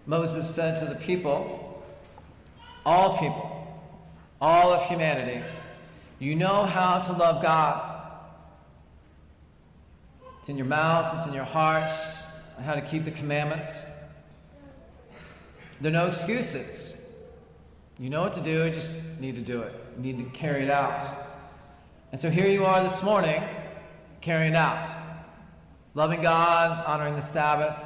Moses said to the people, all of humanity, you know how to love God. It's in your mouths, it's in your hearts, how to keep the commandments. There are no excuses. You know what to do, you just need to do it. You need to carry it out. And so here you are this morning, carrying it out. Loving God, honoring the Sabbath.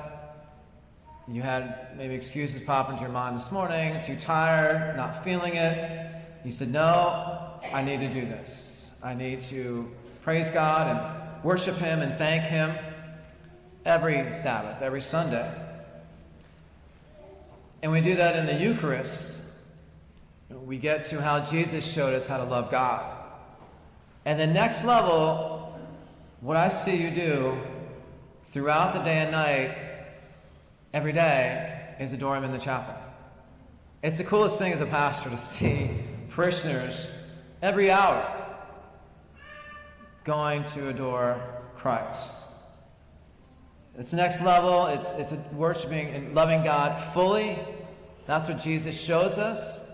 You had maybe excuses pop into your mind this morning, too tired, not feeling it. You said, no, I need to do this. I need to praise God and worship Him and thank Him every Sabbath, every Sunday. And we do that in the Eucharist. We get to how Jesus showed us how to love God. And the next level, what I see you do throughout the day and night, every day, is adore Him in the chapel. It's the coolest thing as a pastor to see parishioners every hour going to adore Christ. It's the next level. It's worshiping and loving God fully. That's what Jesus shows us.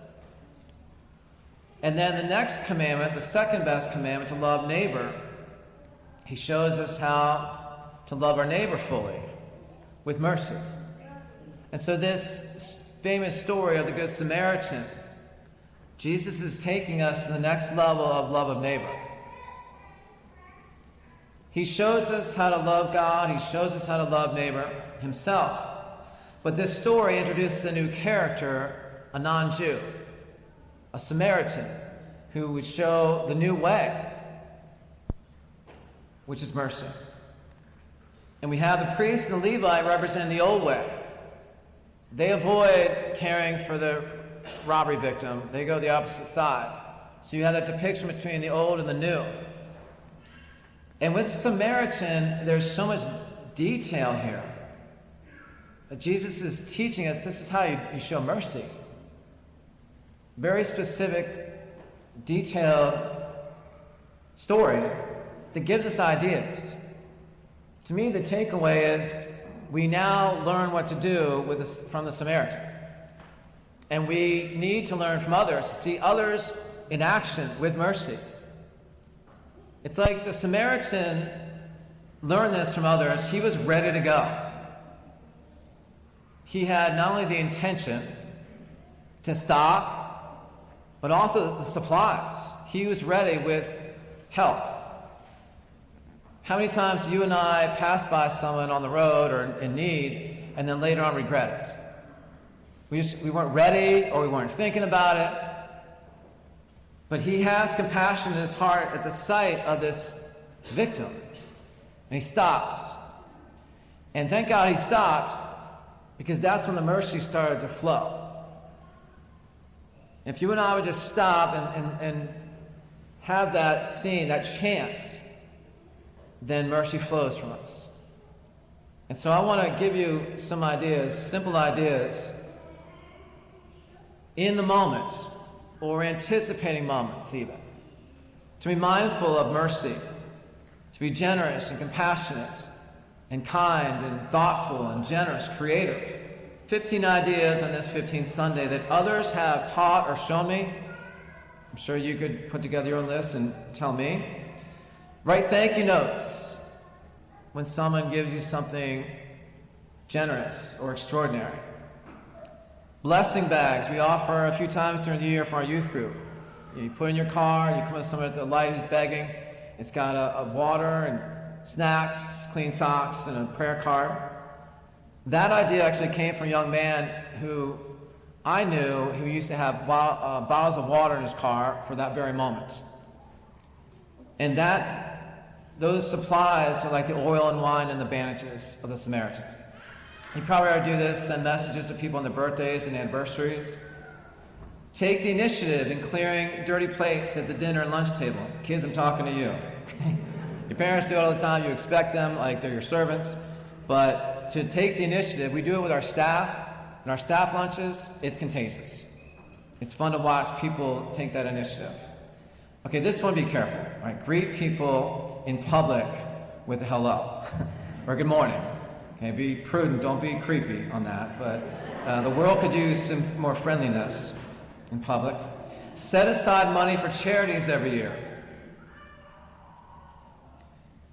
And then the next commandment, the second best commandment, to love neighbor, He shows us how to love our neighbor fully, with mercy. And so this famous story of the Good Samaritan, Jesus is taking us to the next level of love of neighbor. He shows us how to love God. He shows us how to love neighbor Himself. But this story introduces a new character, a non-Jew, a Samaritan, who would show the new way, which is mercy. And we have the priest and the Levite representing the old way. They avoid caring for the robbery victim. They go the opposite side. So you have that depiction between the old and the new. And with Samaritan, there's so much detail here. Jesus is teaching us this is how you show mercy. Very specific, detailed story that gives us ideas. To me, the takeaway is we now learn what to do from the Samaritan. And we need to learn from others, to see others in action with mercy. It's like the Samaritan learned this from others. He was ready to go. He had not only the intention to stop, but also the supplies. He was ready with help. How many times do you and I pass by someone on the road or in need, and then later on regret it? We weren't ready, or we weren't thinking about it. But He has compassion in His heart at the sight of this victim. And He stops. And thank God He stopped, because that's when the mercy started to flow. If you and I would just stop and have that scene, that chance, then mercy flows from us. And so I want to give you some ideas, simple ideas, in the moment, or anticipating moments even, to be mindful of mercy, to be generous and compassionate and kind and thoughtful and generous, creative. 15 ideas on this 15th Sunday that others have taught or shown me. I'm sure you could put together your own list and tell me. Write thank you notes when someone gives you something generous or extraordinary. Blessing bags we offer a few times during the year for our youth group. You put in your car, you come with someone at the light who's begging. It's got a water and snacks, clean socks, and a prayer card. That idea actually came from a young man who I knew who used to have bottles of water in his car for that very moment. And those supplies are like the oil and wine and the bandages of the Samaritan. You probably ought to do this, send messages to people on their birthdays and anniversaries. Take the initiative in clearing dirty plates at the dinner and lunch table. Kids, I'm talking to you. Your parents do it all the time. You expect them like they're your servants. But to take the initiative, we do it with our staff. In our staff lunches, it's contagious. It's fun to watch people take that initiative. Okay, this one, be careful. All right, greet people in public with a hello or good morning. Okay, be prudent, don't be creepy on that, but the world could use some more friendliness in public. Set aside money for charities every year.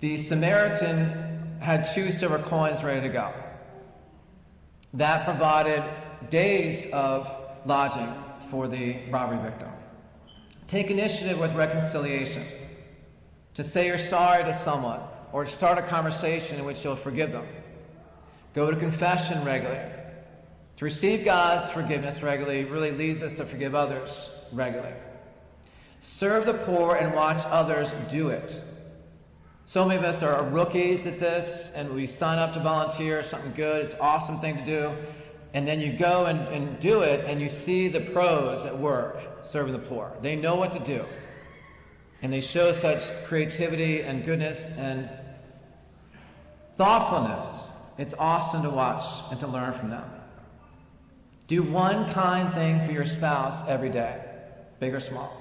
The Samaritan had 2 silver coins ready to go. That provided days of lodging for the robbery victim. Take initiative with reconciliation. To say you're sorry to someone, or to start a conversation in which you'll forgive them. Go to confession regularly. To receive God's forgiveness regularly really leads us to forgive others regularly. Serve the poor and watch others do it. So many of us are rookies at this, and we sign up to volunteer, something good, it's an awesome thing to do, and then you go and do it, and you see the pros at work serving the poor. They know what to do, and they show such creativity and goodness and thoughtfulness. It's awesome to watch and to learn from them. Do one kind thing for your spouse every day, big or small.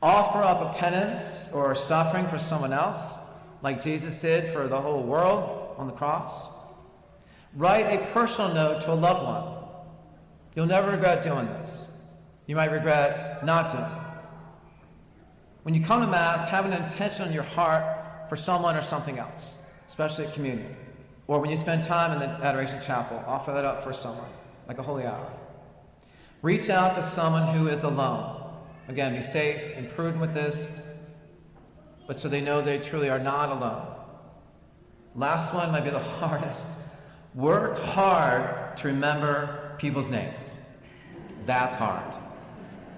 Offer up a penance or suffering for someone else, like Jesus did for the whole world on the cross. Write a personal note to a loved one. You'll never regret doing this. You might regret not doing it. When you come to Mass, have an intention in your heart for someone or something else, especially at communion. Or when you spend time in the Adoration Chapel, offer that up for someone, like a holy hour. Reach out to someone who is alone. Again, be safe and prudent with this, but so they know they truly are not alone. Last one might be the hardest. Work hard to remember people's names. That's hard.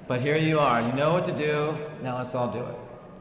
But here you are. You know what to do. Now let's all do it.